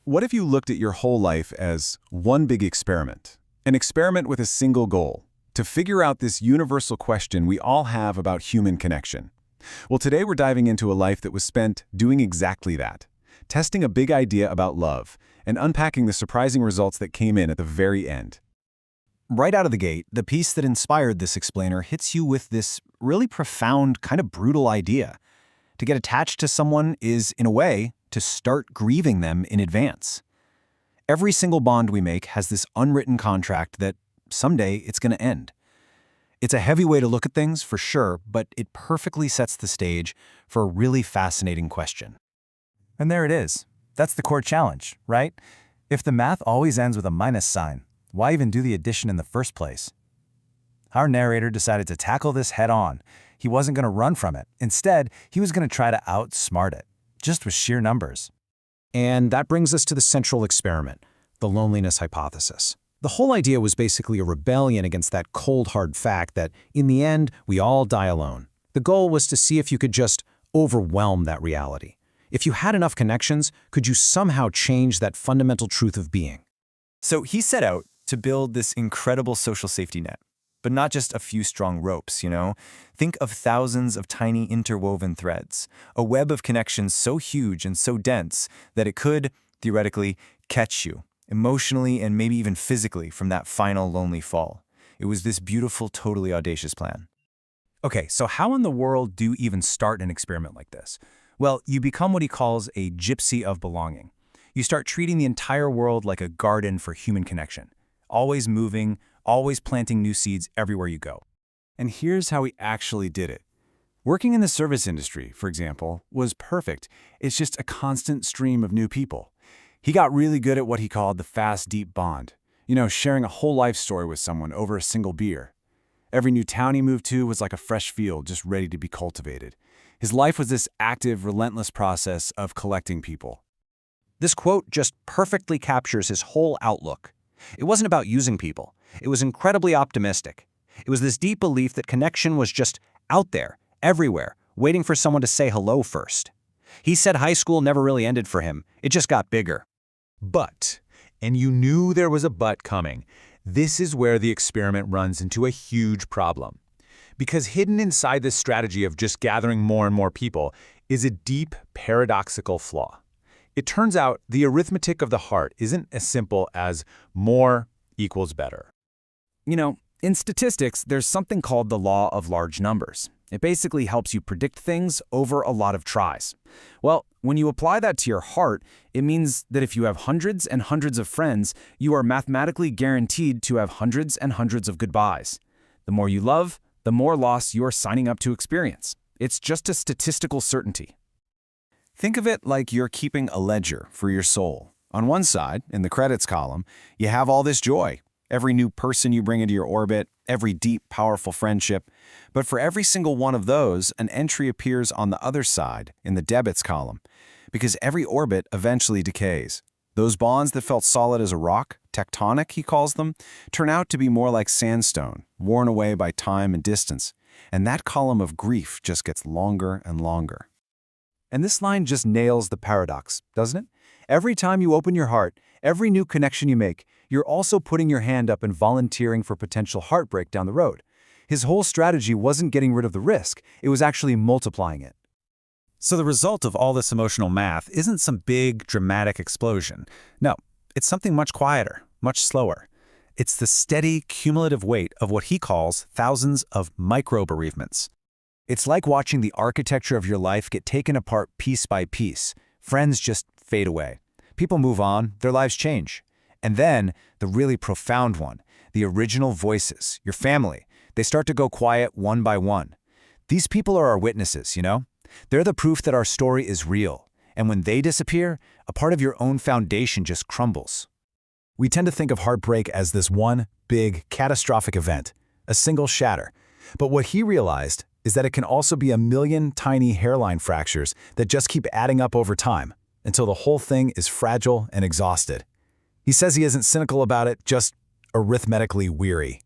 What if you looked at your whole life as one big experiment? An experiment with a single goal, to figure out this universal question we all have about human connection. Well, today we're diving into a life that was spent doing exactly that, testing a big idea about love and unpacking the surprising results that came in at the very end. Right out of the gate, the piece that inspired this explainer hits you with this really profound, kind of brutal idea. To get attached to someone is, in a way, to start grieving them in advance. Every single bond we make has this unwritten contract that someday it's going to end. It's a heavy way to look at things, for sure, but it perfectly sets the stage for a really fascinating question. And there it is. That's the core challenge, right? If the math always ends with a minus sign, why even do the addition in the first place? Our narrator decided to tackle this head-on. He wasn't going to run from it. Instead, he was going to try to outsmart it, just with sheer numbers. And that brings us to the central experiment, the loneliness hypothesis. The whole idea was basically a rebellion against that cold, hard fact that, in the end, we all die alone. The goal was to see if you could just overwhelm that reality. If you had enough connections, could you somehow change that fundamental truth of being? So he set out to build this incredible social safety net. But not just a few strong ropes, you know? Think of thousands of tiny interwoven threads, a web of connections so huge and so dense that it could, theoretically, catch you, emotionally and maybe even physically, from that final lonely fall. It was this beautiful, totally audacious plan. Okay, so how in the world do you even start an experiment like this? Well, you become what he calls a gypsy of belonging. You start treating the entire world like a garden for human connection, always moving, always planting new seeds everywhere you go. And here's how he actually did it. Working in the service industry, for example, was perfect. It's just a constant stream of new people. He got really good at what he called the fast, deep bond. You know, sharing a whole life story with someone over a single beer. Every new town he moved to was like a fresh field just ready to be cultivated. His life was this active, relentless process of collecting people. This quote just perfectly captures his whole outlook. It wasn't about using people. It was incredibly optimistic. It was this deep belief that connection was just out there, everywhere, waiting for someone to say hello first. He said high school never really ended for him. It just got bigger. But, and you knew there was a but coming, this is where the experiment runs into a huge problem. Because hidden inside this strategy of just gathering more and more people is a deep, paradoxical flaw. It turns out the arithmetic of the heart isn't as simple as more equals better. You know, in statistics, there's something called the law of large numbers. It basically helps you predict things over a lot of tries. Well, when you apply that to your heart, it means that if you have hundreds and hundreds of friends, you are mathematically guaranteed to have hundreds and hundreds of goodbyes. The more you love, the more loss you are signing up to experience. It's just a statistical certainty. Think of it like you're keeping a ledger for your soul. On one side, in the credits column, you have all this joy. Every new person you bring into your orbit, every deep, powerful friendship. But for every single one of those, an entry appears on the other side, in the debits column, because every orbit eventually decays. Those bonds that felt solid as a rock, tectonic, he calls them, turn out to be more like sandstone, worn away by time and distance. And that column of grief just gets longer and longer. And this line just nails the paradox, doesn't it? Every time you open your heart, every new connection you make, you're also putting your hand up and volunteering for potential heartbreak down the road. His whole strategy wasn't getting rid of the risk, it was actually multiplying it. So the result of all this emotional math isn't some big, dramatic explosion. No, it's something much quieter, much slower. It's the steady, cumulative weight of what he calls thousands of micro-bereavements. It's like watching the architecture of your life get taken apart piece by piece. Friends just fade away. People move on, their lives change. And then, the really profound one, the original voices, your family, they start to go quiet one by one. These people are our witnesses, you know? They're the proof that our story is real. And when they disappear, a part of your own foundation just crumbles. We tend to think of heartbreak as this one big, catastrophic event, a single shatter. But what he realized is that it can also be a million tiny hairline fractures that just keep adding up over time until the whole thing is fragile and exhausted. He says he isn't cynical about it, just arithmetically weary.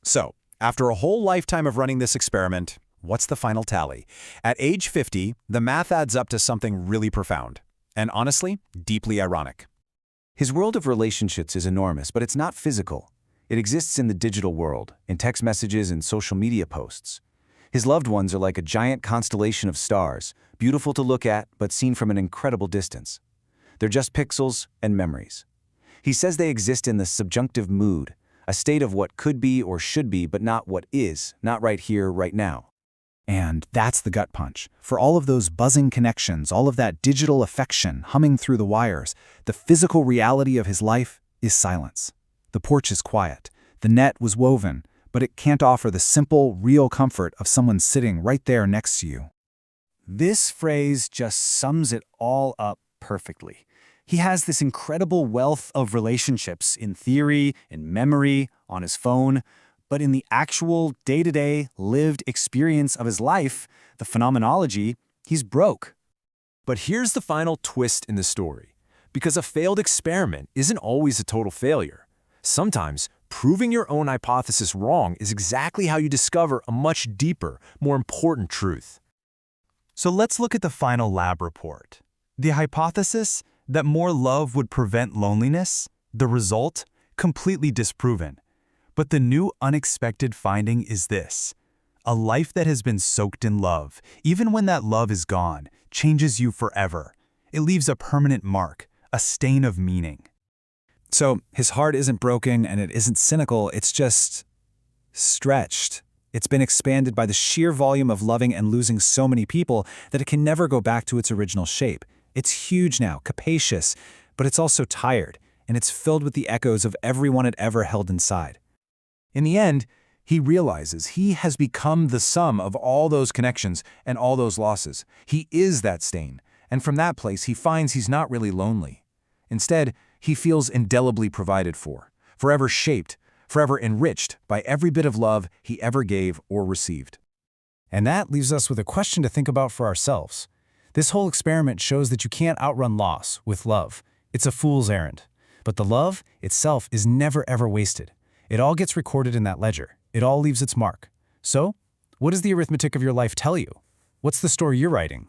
So, after a whole lifetime of running this experiment, what's the final tally? At age 50, the math adds up to something really profound. and honestly, deeply ironic. His world of relationships is enormous, but it's not physical. It exists in the digital world, in text messages and social media posts. His loved ones are like a giant constellation of stars, beautiful to look at, but seen from an incredible distance. They're just pixels and memories. He says they exist in the subjunctive mood, a state of what could be or should be, but not what is, not right here, right now. And that's the gut punch. For all of those buzzing connections, all of that digital affection humming through the wires, the physical reality of his life is silence. The porch is quiet. The net was woven, but it can't offer the simple, real comfort of someone sitting right there next to you. This phrase just sums it all up perfectly. He has this incredible wealth of relationships in theory, in memory, on his phone, but in the actual day-to-day lived experience of his life, the phenomenology, he's broke. But here's the final twist in the story. Because a failed experiment isn't always a total failure. Sometimes, proving your own hypothesis wrong is exactly how you discover a much deeper, more important truth. So let's look at the final lab report. The hypothesis that more love would prevent loneliness, the result, completely disproven. But the new unexpected finding is this. A life that has been soaked in love, even when that love is gone, changes you forever. It leaves a permanent mark, a stain of meaning. So his heart isn't broken and it isn't cynical, it's just stretched. It's been expanded by the sheer volume of loving and losing so many people that it can never go back to its original shape. It's huge now, capacious, but it's also tired, and it's filled with the echoes of everyone it ever held inside. In the end, he realizes he has become the sum of all those connections and all those losses. He is that stain, and from that place he finds he's not really lonely. Instead, he feels indelibly provided for, forever shaped, forever enriched by every bit of love he ever gave or received. And that leaves us with a question to think about for ourselves. This whole experiment shows that you can't outrun loss with love. It's a fool's errand. But the love itself is never ever wasted. It all gets recorded in that ledger. It all leaves its mark. So, what does the arithmetic of your life tell you? What's the story you're writing?